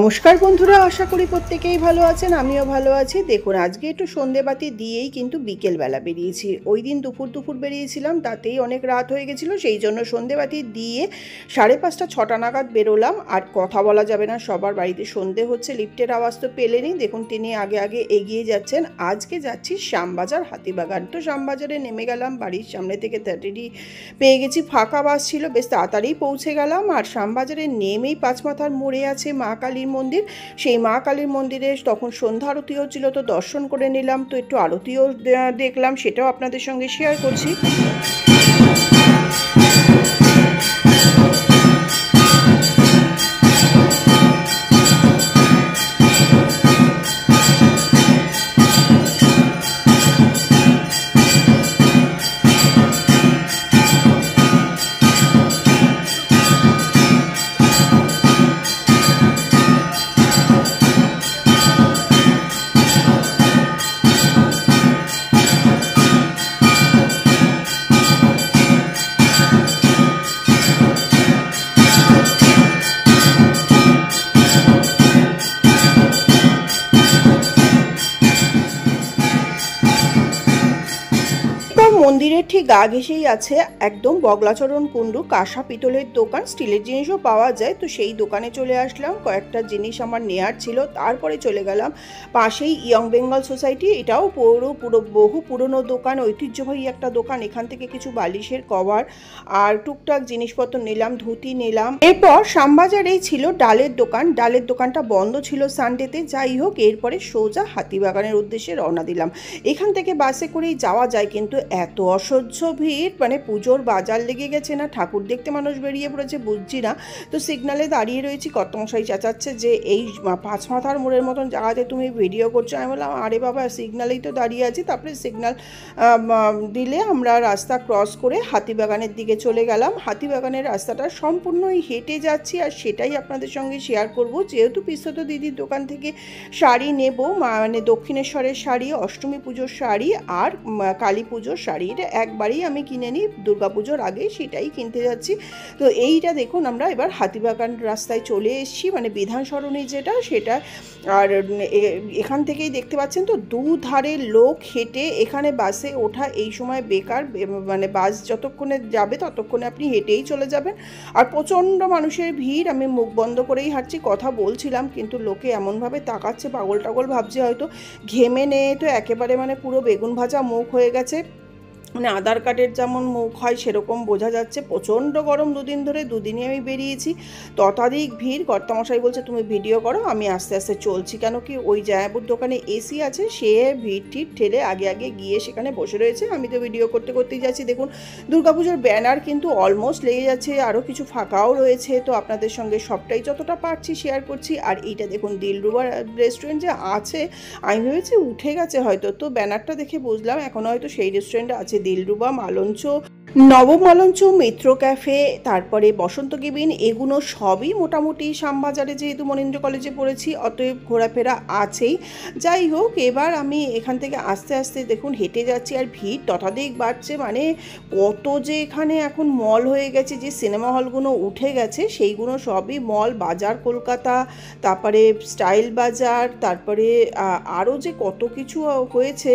নমস্কার বন্ধুরা, আশা করি প্রত্যেকেই ভালো আছেন। আমিও ভালো আছি। দেখুন, আজকে একটু সন্ধেবাতি দিয়েই কিন্তু বিকেলবেলা বেরিয়েছি। ওই দিন দুপুর বেরিয়েছিলাম, তাতেই অনেক রাত হয়ে গেছিলো, সেই জন্য সন্ধেবাতি দিয়ে 5:30 6টা নাগাদ বেরোলাম। আর কথা বলা যাবে না, সবার বাড়িতে সন্ধে হচ্ছে, লিফটের আওয়াজ তো পেলেনি। দেখুন তিনি আগে আগে এগিয়ে যাচ্ছেন। আজকে যাচ্ছি শ্যামবাজার হাতিবাগান। তো শ্যামবাজারে নেমে গেলাম, বাড়ির সামনে থেকে 30 পেয়ে গেছি, ফাঁকা বাস ছিল, বেশ তাড়াতাড়ি পৌঁছে গেলাম। আর শ্যামবাজারে নেমেই পাঁচমাথার মোড়ে আছে মা কালীর মন্দির। সেই মা কালীর মন্দিরে তখন সন্ধ্যা আরতি হচ্ছিল, তো দর্শন করে নিলাম। তো একটু আরতিও দেখলাম, সেটাও আপনাদের সঙ্গে শেয়ার করছি। মন্দিরের ঠিক গা ঘেঁষেই আছে একদম বগলাচরণ কুণ্ডু, কাঁসা পিতলের দোকান, স্টিলের জিনিসও পাওয়া যায়। তো সেই দোকানে চলে আসলাম, কয়েকটা জিনিস আমার নেয়ার ছিল। তারপরে চলে গেলাম পাশেই ইয়ং বেঙ্গল সোসাইটি। এটাও বহু পুরনো দোকান, ঐতিহ্যবাহী একটা দোকান। এখান থেকে কিছু বালিশের কভার আর টুকটাক জিনিসপত্র নিলাম, ধুতি নিলাম। এরপর শ্যামবাজারেই ছিল ডালের দোকান। ডালের দোকানটা বন্ধ ছিল সানডেতে। যাই হোক, এরপরে সোজা হাতিবাগানের উদ্দেশ্যে রওনা দিলাম। এখান থেকে বাসে করেই যাওয়া যায়, কিন্তু এত অসহ্য ভিড়, মানে পুজোর বাজার লেগে গেছে না ঠাকুর দেখতে মানুষ বেরিয়ে পড়েছে বুঝছি না। তো সিগনালে দাঁড়িয়ে রয়েছি, কর্তামশাই চেঁচাচ্ছে যে এই পাঁচমাথার মোড়ের মতন জায়গাতে তুমি ভিডিও করছো। আমি বললাম আরে বাবা, সিগনালেই তো দাঁড়িয়ে আছি। তারপরে সিগনাল দিলে আমরা রাস্তা ক্রস করে হাতিবাগানের দিকে চলে গেলাম। হাতিবাগানের রাস্তাটা সম্পূর্ণই হেঁটে যাচ্ছি, আর সেটাই আপনাদের সঙ্গে শেয়ার করব। যেহেতু পিসত দিদির দোকান থেকে শাড়ি নেব, মানে দক্ষিণেশ্বরের শাড়ি, অষ্টমী পুজোর শাড়ি আর কালী পুজোর শাড়ি, এটা একবারেই আমি কিনে নিই দুর্গাপুজোর আগে, সেটাই কিনতে যাচ্ছি। তো এইটা দেখুন, আমরা এবার হাতিবাগান রাস্তায় চলে এসেছি, মানে বিধান সরণি যেটা সেটা। আর এখান থেকেই দেখতে পাচ্ছেন তো দুধারে লোক হেঁটে, এখানে বাসে ওঠা এই সময় বেকার, মানে বাস যতক্ষণে যাবে ততক্ষণে আপনি হেঁটেই চলে যাবেন। আর প্রচণ্ড মানুষের ভিড়। আমি মুখ বন্ধ করেই হাঁটছি, কথা বলছিলাম, কিন্তু লোকে এমনভাবে তাকাচ্ছে, পাগল টাগল ভাবছে হয়তো। ঘেমে নেই তো একেবারে, মানে পুরো বেগুন ভাজা মুখ হয়ে গেছে, মানে আধার কার্ডের যেমন মুখ হয় সেরকম বোঝা যাচ্ছে। প্রচণ্ড গরম, দুদিন ধরে, দুদিনই আমি বেরিয়েছি, ততাধিক ভিড়। কর্তামশাই বলছে তুমি ভিডিও করো, আমি আস্তে আস্তে চলছি। কেন কি ওই জায়াবুর দোকানে এসি আছে, সে ভিড় টিড় ঠেলে আগে আগে গিয়ে সেখানে বসে রয়েছে। আমি তো ভিডিও করতেই যাচ্ছি। দেখুন, দুর্গাপুজোর ব্যানার কিন্তু অলমোস্ট লেগে যাচ্ছে, আরও কিছু ফাঁকাও রয়েছে। তো আপনাদের সঙ্গে সবটাই যতটা পারছি শেয়ার করছি। আর এইটা দেখুন, দিলরুবা রেস্টুরেন্ট যে আছে, আমি ভেবেছি উঠে গেছে হয়তো, তো ব্যানারটা দেখে বুঝলাম এখন হয়তো সেই রেস্টুরেন্টে আছে। দিলরুবা, মালঞ্চ, নবম মালঞ্চ, মিত্র ক্যাফে, তারপরে বসন্ত কেবিন, এগুলো সবই মোটামুটি শ্যামবাজারে, যেহেতু মনীন্দ্র কলেজে পড়েছি, অতএব ঘোরাফেরা আছেই। যাই হোক, এবার আমি এখান থেকে আস্তে আস্তে দেখুন হেঁটে যাচ্ছি, আর ভিড় ততাধিক বাড়ছে। মানে কত যে এখানে এখন মল হয়ে গেছে, যে সিনেমা হলগুলো উঠে গেছে সেইগুলো সবই মল। বাজার কলকাতা, তারপরে স্টাইল বাজার, তারপরে আরও যে কত কিছু হয়েছে,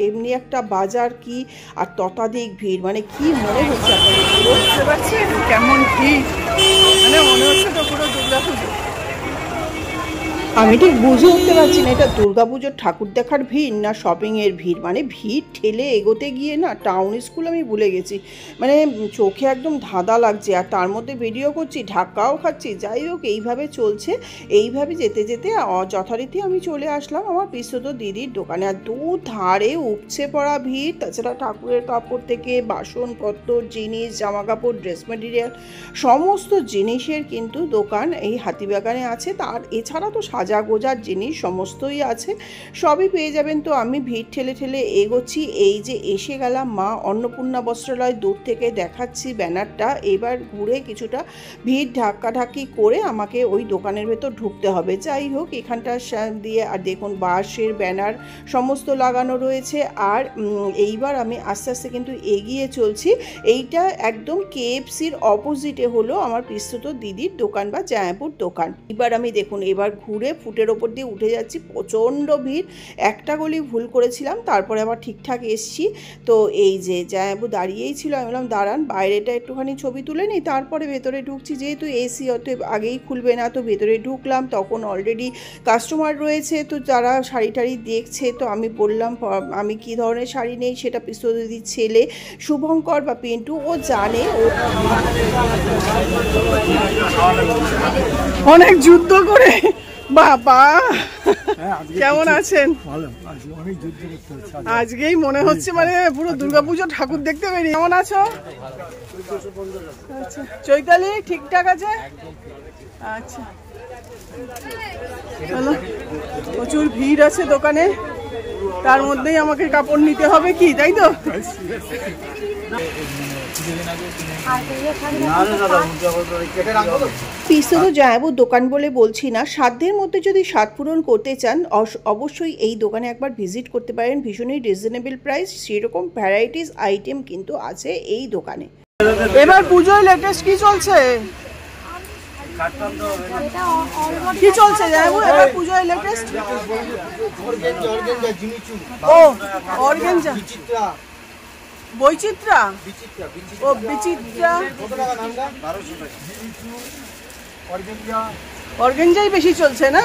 এমনি একটা বাজার কি, আর ততাধিক ভিড়। মানে কি মনে হচ্ছে আপনাদের বুঝতে পারছেন কেমন ভিড়? মানে মনে হচ্ছে তো পুরো দুর্গাপুজো। আমি ঠিক বুঝে উঠতে পারছি না এটা দুর্গাপুজোর ঠাকুর দেখার ভিড় না শপিংয়ের ভিড়। মানে ভিড় ঠেলে এগোতে গিয়ে না টাউন স্কুল আমি ভুলে গেছি, মানে চোখে একদম ধাঁধা লাগছে। আর তার মধ্যে ভিডিও করছি, ধাক্কাও খাচ্ছি। যাই হোক, এইভাবে চলছে। এইভাবে যেতে যেতে যথারীতি আমি চলে আসলাম আমার পিসত দিদির দোকানে। আর দুধারে উপচে পড়া ভিড়। তাছাড়া ঠাকুরের কাপড় থেকে বাসনপত্র, জিনিস, জামা কাপড়, ড্রেস মেটেরিয়াল, সমস্ত জিনিসের কিন্তু দোকান এই হাতিবাগানে আছে। তার এছাড়া তো সাজা গোজার জিনিস সমস্তই আছে, সবই পেয়ে যাবেন। তো আমি ভিড় ঠেলে ঠেলে এগোচ্ছি, এই যে এসে গেলাম মা অন্নপূর্ণা বস্ত্রালয়। দূর থেকে দেখাচ্ছি ব্যানারটা, এবার ঘুরে কিছুটা ভিড় ধাক্কাধাক্কি করে আমাকে ওই দোকানের ভেতর ঢুকতে হবে। যাই হোক, এখানটা দিয়ে আর দেখুন বাঁশের ব্যানার সমস্ত লাগানো রয়েছে। আর এইবার আমি আস্তে আস্তে কিন্তু এগিয়ে চলছি। এইটা একদম কেএফসির অপোজিটে হলো আমার পিস্তুত দিদির দোকান বা জামাইবাবুর দোকান। এবার আমি দেখুন এবার ঘুরে ফুটের ওপর দিয়ে উঠে যাচ্ছি, প্রচণ্ড ভিড়, একটা গলি ভুল করেছিলাম, তারপরে আবার ঠিকঠাক এসছি। তো এই যে জামাইবাবু দাঁড়িয়েই ছিল, আমি বললাম দাঁড়ান বাইরেটা একটুখানি ছবি তুলে নিই, তারপরে ভেতরে ঢুকছি। যেহেতু এসি অতএব আগেই খুলবে না, তো ভেতরে ঢুকলাম, তখন অলরেডি কাস্টমার রয়েছে, তো যারা শাড়ি টাড়ি দেখছে। তো আমি বললাম আমি কি ধরনের শাড়ি নেই, সেটা পিস্তুত দিদির ছেলে শুভঙ্কর বা পিন্টু ও জানে। অনেক যুদ্ধ করে বাবা, কেমন আছেন? আজকেই মনে হচ্ছে মানে পুরো দুর্গাপুজো ঠাকুর দেখতে বেরিয়ে। কেমন আছো? আচ্ছা, চৈতালি ঠিকঠাক আছে? আচ্ছা, প্রচুর ভিড় আছে দোকানে, তার মধ্যেই আমাকে কাপড় নিতে হবে কি, তাই তো? পিস্তুত জামাইবাবুর দোকান বলে বলছি না, সাধ্যের মধ্যে যদি স্বাদ পূরণ করতে চান অবশ্যই এই দোকানে একবার ভিজিট করতে পারেন। ভীষণই রিজনেবল প্রাইস, সেরকম ভ্যারাইটিস আইটেম কিন্তু আছে এই দোকানে। এবার পুজোয় লেটেস্ট কি চলছে? কি চলছে জামাইবাবু এবার পুজোয় লেটেস্ট? ও অর্গেঞ্জা, বৈচিত্রা, ও বিচিত্রা, অর্গেঞ্জাই বেশি চলছে না?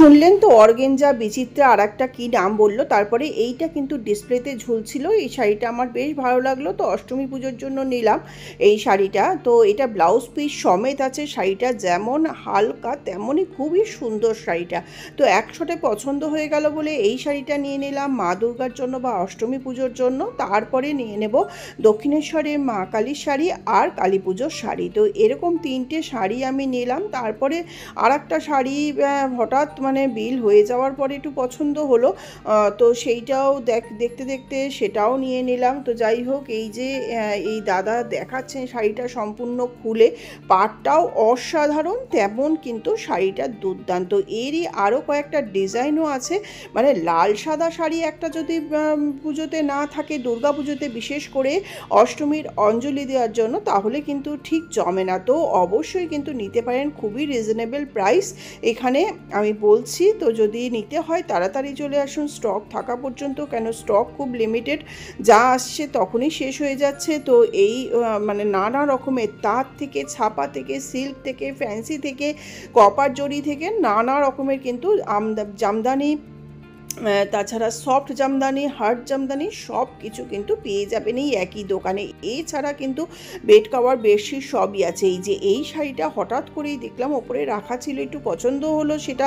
শুনলেন তো, অর্গেঞ্জা, বিচিত্রা, আর একটা কী নাম বললো। তারপরে এইটা কিন্তু ডিসপ্লেতে ঝুলছিল, এই শাড়িটা আমার বেশ ভালো লাগলো, তো অষ্টমী পুজোর জন্য নিলাম এই শাড়িটা। তো এটা ব্লাউজ পিস সমেত আছে, শাড়িটা যেমন হালকা তেমনই খুবই সুন্দর শাড়িটা। তো একশোটে পছন্দ হয়ে গেল বলে এই শাড়িটা নিয়ে নিলাম মা দুর্গার জন্য বা অষ্টমী পুজোর জন্য। তারপরে নিয়ে নেব দক্ষিণেশ্বরের মা কালীর শাড়ি আর কালী পুজোর শাড়ি। তো এরকম তিনটে শাড়ি আমি নিলাম। তারপরে আর একটা শাড়ি হঠাৎ মানে বিল হয়ে যাওয়ার পরে একটু পছন্দ হলো, তো সেইটাও দেখতে দেখতে সেটাও নিয়ে নিলাম। তো যাই হোক, এই যে এই দাদা দেখাচ্ছেন শাড়িটা সম্পূর্ণ খুলে, পাটটাও অসাধারণ, তেমন কিন্তু শাড়িটা দুর্দান্ত। এরই আরও কয়েকটা ডিজাইনও আছে, মানে লাল সাদা শাড়ি একটা যদি পুজোতে না থাকে, দুর্গা পুজোতে বিশেষ করে অষ্টমীর অঞ্জলি দেওয়ার জন্য, তাহলে কিন্তু ঠিক জমে না। তো অবশ্যই কিন্তু নিতে পারেন, খুবই রিজনেবল প্রাইস এখানে আমি বলছি। তো যদি নিতে হয় তাড়াতাড়ি চলে আসুন স্টক থাকা পর্যন্ত, কেন স্টক খুব লিমিটেড, যা আসছে তখনই শেষ হয়ে যাচ্ছে। তো এই মানে নানা রকমের তাঁত থেকে, ছাপা থেকে, সিল্ক থেকে, ফ্যান্সি থেকে, কপার জরি থেকে নানা রকমের কিন্তু জামদানি, তাছাড়া সফট জামদানি, হার্ড জামদানি সব কিছু কিন্তু পেয়ে যাবেন এই একই দোকানে। এছাড়া কিন্তু বেড কভার, বেডশিট সবই আছে। এই যে এই শাড়িটা হঠাৎ করেই দেখলাম ওপরে রাখা ছিল, একটু পছন্দ হলো, সেটা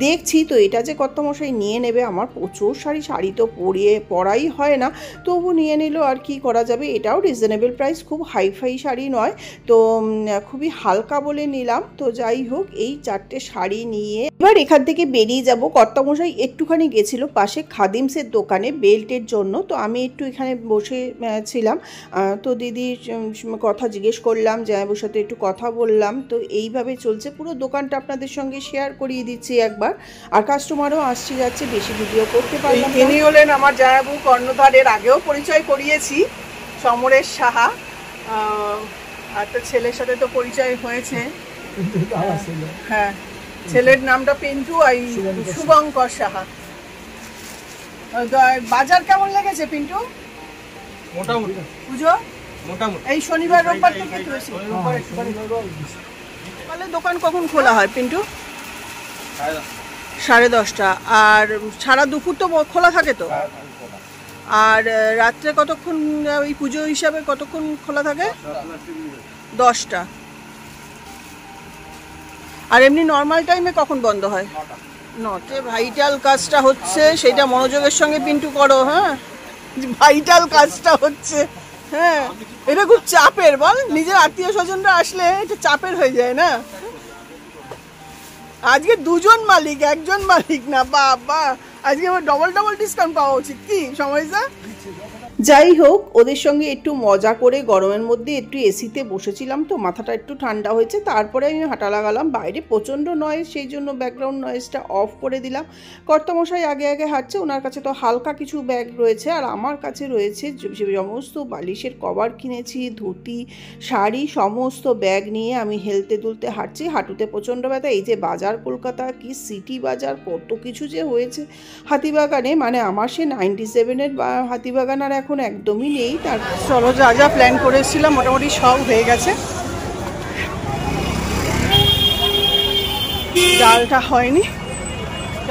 দেখছি। তো এটা যে কর্তামশাই নিয়ে নেবে, আমার প্রচুর শাড়ি তো পরাই হয় না, তবু নিয়ে নিল, আর কি করা যাবে। এটাও রিজনেবল প্রাইস, খুব হাইফাই শাড়ি নয়, তো খুবই হালকা বলে নিলাম। তো যাই হোক, এই চারটে শাড়ি নিয়ে এবার এখান থেকে বেরিয়ে যাব। কর্তামশাই একটুখানি গেছিল পাশে খাদিমসের দোকানে বেল্টের জন্য, তো আমি একটু এখানে বসে ছিলাম। তো দিদির কথা জিজ্ঞেস করলাম, জামাইবাবুর সাথে একটু কথা বললাম। তো এইভাবে চলছে, পুরো দোকানটা আপনাদের সঙ্গে শেয়ার করিয়ে দিচ্ছি একবার। আর কাস্টমারও আসছে যাচ্ছে, বেশি ভিডিও করতে পারলাম। ইনি হলেন আমার জামাইবাবু কর্ণধারের, আগেও পরিচয় করিয়েছি, সমরেশ সাহা। আর তো ছেলের সাথে তো পরিচয় হয়েছে, হ্যাঁ, ছেলের নামটা পিন্টু, আর শুভঙ্কর সাহা। বাজার কেমন লেগেছে পিন্টু? মোটামুটি পুজো মোটামুটি এই শনিবার রোববার থেকে তাহলে দোকান কখন খোলা হয় পিন্টু? 10:30। আর সারা দুপুর তো খোলা থাকে তো? আর রাত্রে কতক্ষণ, ওই পুজো হিসাবে কতক্ষণ খোলা থাকে? 10টা। আর এমনি নর্মাল টাইমে কখন বন্ধ হয়? 9টে। ভাইটাল কাজটা হচ্ছে, সেটা মনোযোগের সঙ্গে পিন্টু করো, হ্যাঁ, ভাইটাল কাজটা হচ্ছে হ্যাঁ, এটা খুব চাপের বল, নিজের আত্মীয় স্বজনরা আসলে এটা চাপের হয়ে যায় না। আজকে দুজন মালিক, একজন মালিক না, বাবা আজকে আমার ডবল ডবল ডিসকাউন্ট পাওয়া উচিত কি সময়টা। যাই হোক, ওদের সঙ্গে একটু মজা করে গরমের মধ্যে একটু এসিতে বসেছিলাম, তো মাথাটা একটু ঠান্ডা হয়েছে। তারপরে আমি হাঁটা লাগালাম, বাইরে প্রচণ্ড নয়েজ, সেই জন্য ব্যাকগ্রাউন্ড নয়েজটা অফ করে দিলাম। কর্তামশাই আগে আগে হাঁটছে, ওনার কাছে তো হালকা কিছু ব্যাগ রয়েছে, আর আমার কাছে রয়েছে সমস্ত বালিশের কভার কিনেছি, ধুতি, শাড়ি, সমস্ত ব্যাগ নিয়ে আমি হেলতে দুলতে হাঁটছি। হাঁটুতে প্রচণ্ড ব্যথা। এই যে বাজার, কলকাতা কি সিটি বাজার, কত কিছু যে হয়েছে হাতিবাগানে, মানে আমার সে 97-এর হাতিবাগান আর এখন একদমই নেই। তার চলো, যা যা প্ল্যান করেছিলাম মোটামুটি সব হয়ে গেছে। ডালটা হয়নি,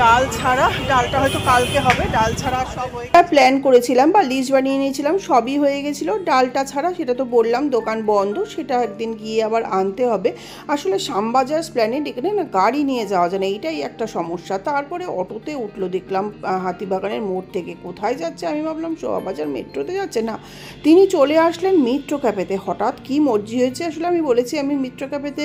ডাল ছাড়া, ডালটা হয়তো কালকে হবে, ডাল ছাড়া সব হয়ে প্ল্যান করেছিলাম বা লিস্ট বানিয়ে নিয়েছিলাম, সবই হয়ে গেছিলো। ডালটা ছাড়া সেটা তো বললাম দোকান বন্ধ, সেটা একদিন গিয়ে আবার আনতে হবে। আসলে শ্যামবাজার স্প্ল্যানেড এখানে না গাড়ি নিয়ে যাওয়া যায় না, এইটাই একটা সমস্যা। তারপরে অটোতে উঠলো, দেখলাম হাতিবাগানের মোড় থেকে। কোথায় যাচ্ছে আমি ভাবলাম শোভাবাজার মেট্রোতে যাচ্ছে, না তিনি চলে আসলেন মিত্র ক্যাফেতে। হঠাৎ কি মর্জি হয়েছে, আসলে আমি বলেছি আমি মিত্র ক্যাফেতে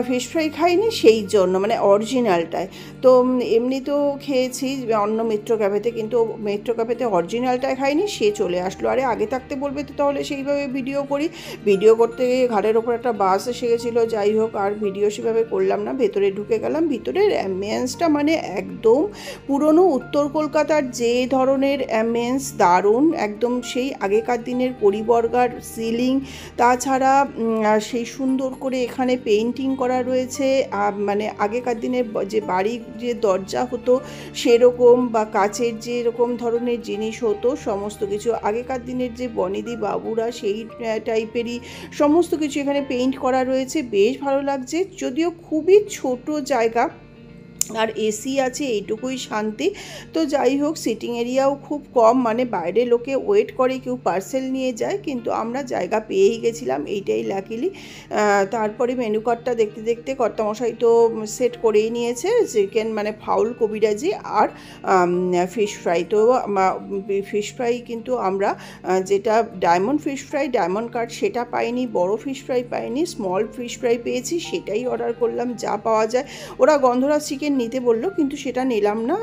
ফিশ ফ্রাই খাইনি, সেই জন্য মানে অরিজিনালটায়। তো এমনি তো খেয়েছি অন্য মিত্র ক্যাফেতে, কিন্তু মিত্র ক্যাফেতে অরিজিনালটাই খাইনি। সে চলে আসলো, আরে আগে থাকতে বলবে তো তাহলে সেইভাবে ভিডিও করি। ভিডিও করতে গিয়ে ঘাটের ওপর একটা বাস এসে গেছিলো, যাই হোক আর ভিডিও সেভাবে করলাম না। ভেতরে ঢুকে গেলাম, ভিতরের অ্যাম্বিয়েন্সটা মানে একদম পুরনো উত্তর কলকাতার যে ধরনের অ্যাম্বিয়েন্স, দারুণ একদম সেই আগেকার দিনের পরিবর্গার সিলিং, তাছাড়া সেই সুন্দর করে এখানে পেইন্টিং করা রয়েছে। মানে আগেকার দিনের যে বাড়ির যে দরজা হতো সেরকম, বা কাচের যে এরকম ধরনের জিনিস হতো, সমস্ত কিছু আগেকার দিনের যে বনেদি বাবুরা সেই টাইপেরই সমস্ত কিছু এখানে পেইন্ট করা রয়েছে। বেশ ভালো লাগছে, যদিও খুবই ছোট জায়গা আর এসি আছে, এইটুকুই শান্তি। তো যাই হোক, সিটিং এরিয়াও খুব কম, মানে বাইরে লোকে ওয়েট করে, কেউ পার্সেল নিয়ে যায়, কিন্তু আমরা জায়গা পেয়েই গেছিলাম, এইটাই লাকিলি। তারপরে মেনু কার্ডটা দেখতে দেখতে কর্তামশাই তো সেট করেই নিয়েছে, চিকেন মানে ফাউল কবিরাজি আর ফিশ ফ্রাই। তো ফিশ ফ্রাই কিন্তু আমরা যেটা diamond fish fry, diamond cut সেটা পাইনি, বড় ফিশ ফ্রাই পাইনি, স্মল ফিশ ফ্রাই পেয়েছি, সেটাই অর্ডার করলাম, যা পাওয়া যায়। ওরা গন্ধরাজ চিকেন নিতে বললো, কিন্তু সেটা নিলাম না,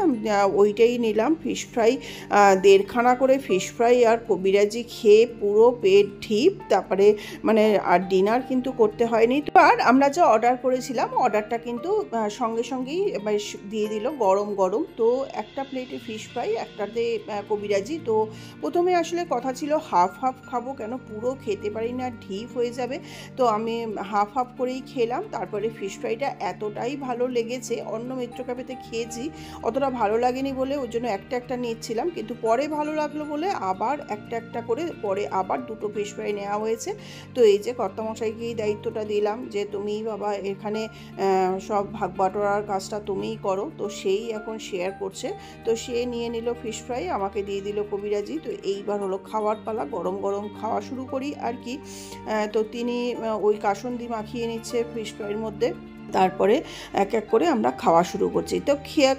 ওইটাই নিলাম ফিশ ফ্রাই। 1.5খানা করে ফিশ ফ্রাই আর কবিরাজি খেয়ে পুরো পেট ঢিপ। তারপরে মানে আর ডিনার কিন্তু করতে হয়নি। তো আর আমরা যা অর্ডার করেছিলাম, অর্ডারটা কিন্তু সঙ্গে সঙ্গেই দিয়ে দিল গরম গরম। তো একটা প্লেটে ফিশ ফ্রাই, একটাতে কবিরাজি। তো প্রথমে আসলে কথা ছিল হাফ হাফ খাবো, কেন পুরো খেতে পারি না, ঢিপ হয়ে যাবে। তো আমি হাফ হাফ করেই খেলাম। তারপরে ফিশ ফ্রাইটা এতটাই ভালো লেগেছে, অন্য মিত্র ক্যাফেতে খেয়েছি অতটা ভালো লাগেনি বলে ওই জন্য একটা একটা নিচ্ছিলাম, কিন্তু পরে ভালো লাগলো বলে আবার একটা একটা করে পরে আবার 2টো ফিশ ফ্রাই নেওয়া হয়েছে। তো এই যে কর্তামশাইকেই দায়িত্বটা দিলাম যে তুমিই বাবা এখানে সব ভাগ বাটোয়ারার কাজটা তুমিই করো। তো সেই এখন শেয়ার করছে, তো সে নিয়ে নিল ফিশ ফ্রাই, আমাকে দিয়ে দিল কবিরাজি। তো এইবার হলো খাওয়ার পালা, গরম গরম খাওয়া শুরু করি আর কি। তো তিনি ওই কাসুন্দি মাখিয়ে নিচ্ছে ফিশ ফ্রাইয়ের মধ্যে, তারপরে এক এক করে আমরা খাওয়া শুরু করছি। তো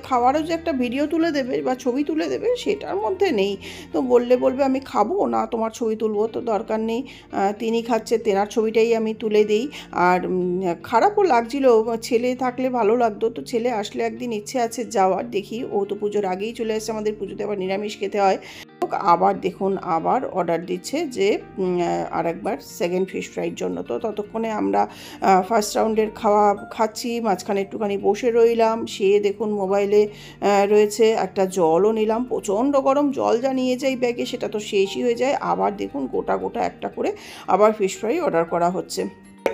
খাওয়ারও যে একটা ভিডিও তুলে দেবে বা ছবি তুলে দেবে সেটার মধ্যে নেই। তো বলবে আমি খাবো না, তোমার ছবি তুলবো, তো দরকার নেই। তিনি খাচ্ছে, তেনার ছবিটাই আমি তুলে দিই। আর খারাপও লাগছিল, ছেলে থাকলে ভালো লাগতো। তো ছেলে আসলে একদিন ইচ্ছে আছে যাওয়ার, দেখি। ও তো পুজোর আগেই চলে এসেছে, আমাদের পুজোতে আবার নিরামিষ খেতে হয়। আবার দেখুন আবার অর্ডার দিচ্ছে যে আরেকবার সেকেন্ড ফিশ ফ্রাইয়ের জন্য। তো ততক্ষণে আমরা ফার্স্ট রাউন্ডের খাচ্ছি, মাঝখানে একটুখানি বসে রইলাম। সে দেখুন মোবাইলে রয়েছে, একটা জলও নিলাম, প্রচণ্ড গরম, জল যা নিয়ে যাই ব্যাগে সেটা তো শেষই হয়ে যায়। আবার দেখুন গোটা গোটা একটা করে আবার ফিশ ফ্রাই অর্ডার করা হচ্ছে।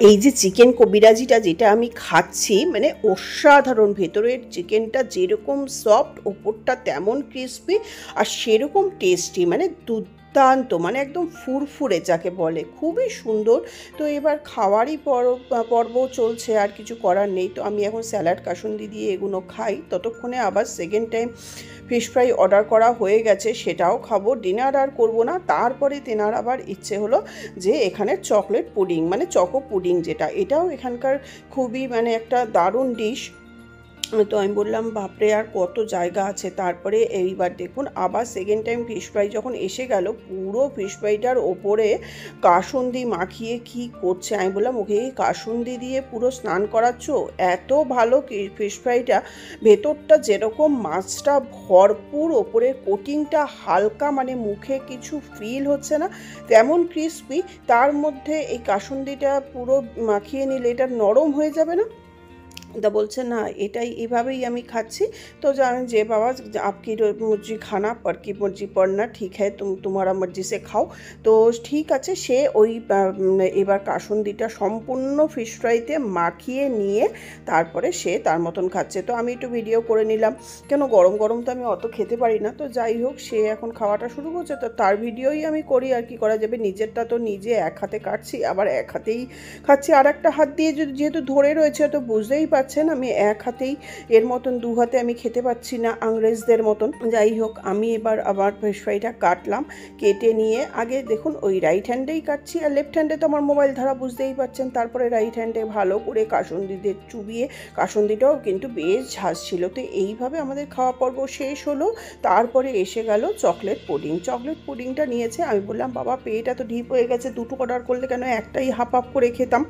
এই যে চিকেন কবিরাজিটা যেটা আমি খাচ্ছি, মানে অসাধারণ। ভেতরের চিকেনটা যেরকম সফট, ওপরটা তেমন ক্রিস্পি, আর সেরকম টেস্টি, মানে দুর্দান্ত, মানে একদম ফুরফুরে যাকে বলে, খুবই সুন্দর। তো এবার খাওয়ারই পর্ব চলছে, আর কিছু করার নেই। তো আমি এখন স্যালাড কাসুন্দি দিয়ে এগুলো খাই, ততক্ষণে আবার second time fish fry order করা হয়ে গেছে, সেটাও খাবো। ডিনার আর করবো না। তারপরে তেনার আবার ইচ্ছে হলো যে এখানে চকলেট পুডিং, মানে চকো পুডিং যেটা, এটাও এখানকার খুবই মানে একটা দারুণ ডিশ। তো আমি বললাম বাপরে আর কত জায়গা আছে। তারপরে এইবার দেখুন আবার সেকেন্ড টাইম ফিশ ফ্রাই যখন এসে গেল, পুরো ফিশ ফ্রাইটার ওপরে কাসুন্দি মাখিয়ে কি করছে। আমি বললাম ওকে কাসুন্দি দিয়ে পুরো স্নান করাচ্ছ, এত ভালো ফিশ ফ্রাইটা, ভেতরটা যেরকম মাছটা ভরপুর, ওপরে কোটিংটা হালকা, মানে মুখে কিছু ফিল হচ্ছে না, তেমন ক্রিসপি, তার মধ্যে এই কাসুন্দিটা পুরো মাখিয়ে নিলে এটা নরম হয়ে যাবে না। তা বলছে না এটাই এভাবেই আমি খাচ্ছি। তো জানেন যে বাবা আপকি মর্জি খানা পর কি মর্জি পড়না, ঠিক হ্যাঁ তোমারা মর্জি সে খাও। তো ঠিক আছে, সে ওই এবার কাসুন্দিটা সম্পূর্ণ ফিশ ফ্রাইতে মাখিয়ে নিয়ে তারপরে সে তার মতন খাচ্ছে। তো আমি একটু ভিডিও করে নিলাম, কেন গরম গরম তো আমি অত খেতে পারি না। তো যাই হোক, সে এখন খাওয়াটা শুরু করছে, তো তার ভিডিওই আমি করি, আর কি করা যাবে, নিজেরটা তো নিজে এক হাতে কাটছি, আবার এক হাতেই খাচ্ছি, আর একটা হাত দিয়ে যেহেতু ধরে রয়েছে, তো বুঝতেই পাচ্ছেন আমি এক হাতেই, এর মতন দু হাতে আমি খেতে পাচ্ছি না আংরেজদের মতন। যাই হোক, আমি এবার আবার ফিশ ফ্রাইটা কাটলাম, কেটে নিয়ে আগে দেখুন ওই রাইট হ্যান্ডেই কাটছি, আর লেফট হ্যান্ডে তো আমার মোবাইল ধরা বুঝতেই পাচ্ছেন। তারপরে রাইট হ্যান্ডে ভালো করে কাসুন্দিতে চুবিয়ে, কাসুন্দিটাও কিন্তু বেশ ঝাঁজ ছিল। তো এইভাবে আমাদের খাওয়া পর্ব শেষ হলো। তারপরে এসে গেল চকলেট পুডিং। চকলেট পুডিংটা নিয়েছে, আমি বললাম বাবা পেটটা তো ঢিপ হয়ে গেছে, দুটো অর্ডার করলে কেন, একটাই হাফ হাফ করে খেতাম।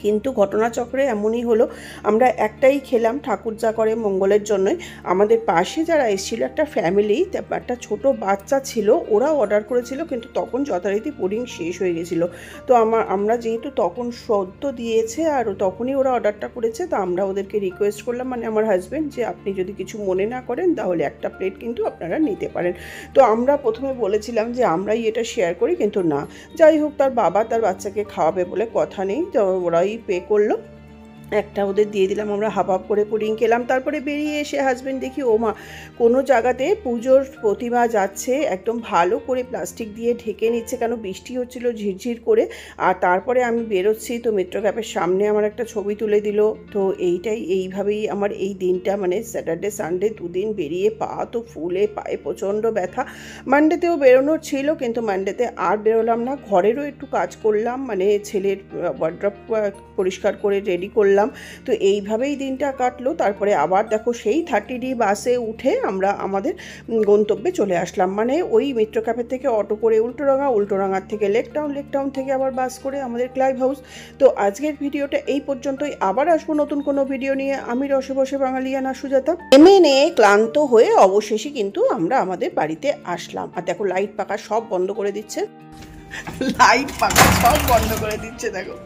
কিন্তু ঘটনাচক্রে এমনই হলো, আমরা একটাই খেলাম, ঠাকুর যা করে মঙ্গলের জন্যই। আমাদের পাশে যারা এসেছিল একটা ফ্যামিলি, একটা ছোট বাচ্চা ছিল, ওরা অর্ডার করেছিল, কিন্তু তখন যথারীতি পুডিং শেষ হয়ে গেছিলো। তো আমরা যেহেতু তখন সদ্য দিয়েছে আর তখনই ওরা অর্ডারটা করেছে, তো আমরা ওদেরকে রিকোয়েস্ট করলাম, মানে আমার হাজব্যান্ড, যে আপনি যদি কিছু মনে না করেন তাহলে একটা প্লেট কিন্তু আপনারা নিতে পারেন। তো আমরা প্রথমে বলেছিলাম যে আমরাই এটা শেয়ার করি, কিন্তু না। যাই হোক, তার বাবা তার বাচ্চাকে খাওয়াবে বলে কথা নেই, তো ওরাই পে করলো, একটা ওদের দিয়ে দিলাম, আমরা হাফ হাফ করে পুডিং খেলাম। তারপরে বেরিয়ে এসে হাজব্যান্ড দেখি ও মা, কোনো জায়গাতে পুজোর প্রতিমা যাচ্ছে, একদম ভালো করে প্লাস্টিক দিয়ে ঢেকে নিচ্ছে, কেন বৃষ্টি হচ্ছিল ঝিরঝির করে। আর তারপরে আমি বেরোচ্ছি, তো মেট্রো ক্যাফের সামনে আমার একটা ছবি তুলে দিল। তো এইভাবেই আমার এই দিনটা, মানে স্যাটারডে সানডে দুদিন বেরিয়ে, পা তো ফুলে, পায়ে প্রচণ্ড ব্যথা। মানডেতেও বেরোনোর ছিল, কিন্তু মানডেতে আর বেরোলাম না, ঘরেরও একটু কাজ করলাম, মানে ছেলের ওয়ার্ড্রপ পরিষ্কার করে রেডি করলাম। তো এইভাবেই দিনটা কাটলো। তারপরে আবার দেখো সেই 30D বাসে উঠে আমরা আমাদের গন্তব্যে চলে আসলাম, মানে ওই মেট্রো ক্যাফে থেকে অটো করে উল্টোডাঙা, উল্টোডাঙার থেকে লেকটাউন, লেকটাউন থেকে আবার বাস করে আমাদের ক্লাইভ হাউস। তো আজকের ভিডিওটা এই পর্যন্তই, আবার আসবো নতুন কোনো ভিডিও নিয়ে। আমি রসে বসে বাঙালিয়ানা সুজাতা। এমএনএ ক্লান্ত হয়ে অবশেষে কিন্তু আমরা আমাদের বাড়িতে আসলাম। আর দেখো লাইট পাখা সব বন্ধ করে দিচ্ছে, লাইট পাখা সব বন্ধ করে দিচ্ছে। দেখো,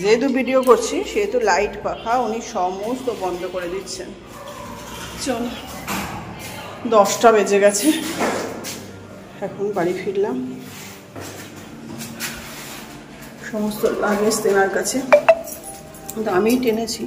যেহেতু ভিডিও করছি সেহেতু লাইট পাখা উনি সমস্ত বন্ধ করে দিচ্ছেন। চল, 10টা বেজে গেছে, এখন বাড়ি ফিরলাম, সমস্ত লাগেজ তেনার কাছে, আমিই টেনেছি।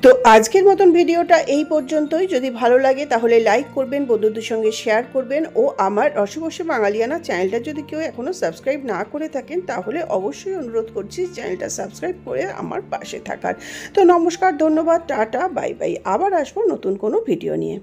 তো আজকের মতন ভিডিওটা এই পর্যন্তই। যদি ভালো লাগে তাহলে লাইক করবেন, বন্ধুদের সঙ্গে শেয়ার করবেন, ও আমার রসে বসে বাঙালিয়ানা চ্যানেলটা যদি কেউ এখনও সাবস্ক্রাইব না করে থাকেন তাহলে অবশ্যই অনুরোধ করছি চ্যানেলটা সাবস্ক্রাইব করে আমার পাশে থাকার। তো নমস্কার, ধন্যবাদ, টাটা, বাই বাই। আবার আসবো নতুন কোনো ভিডিও নিয়ে।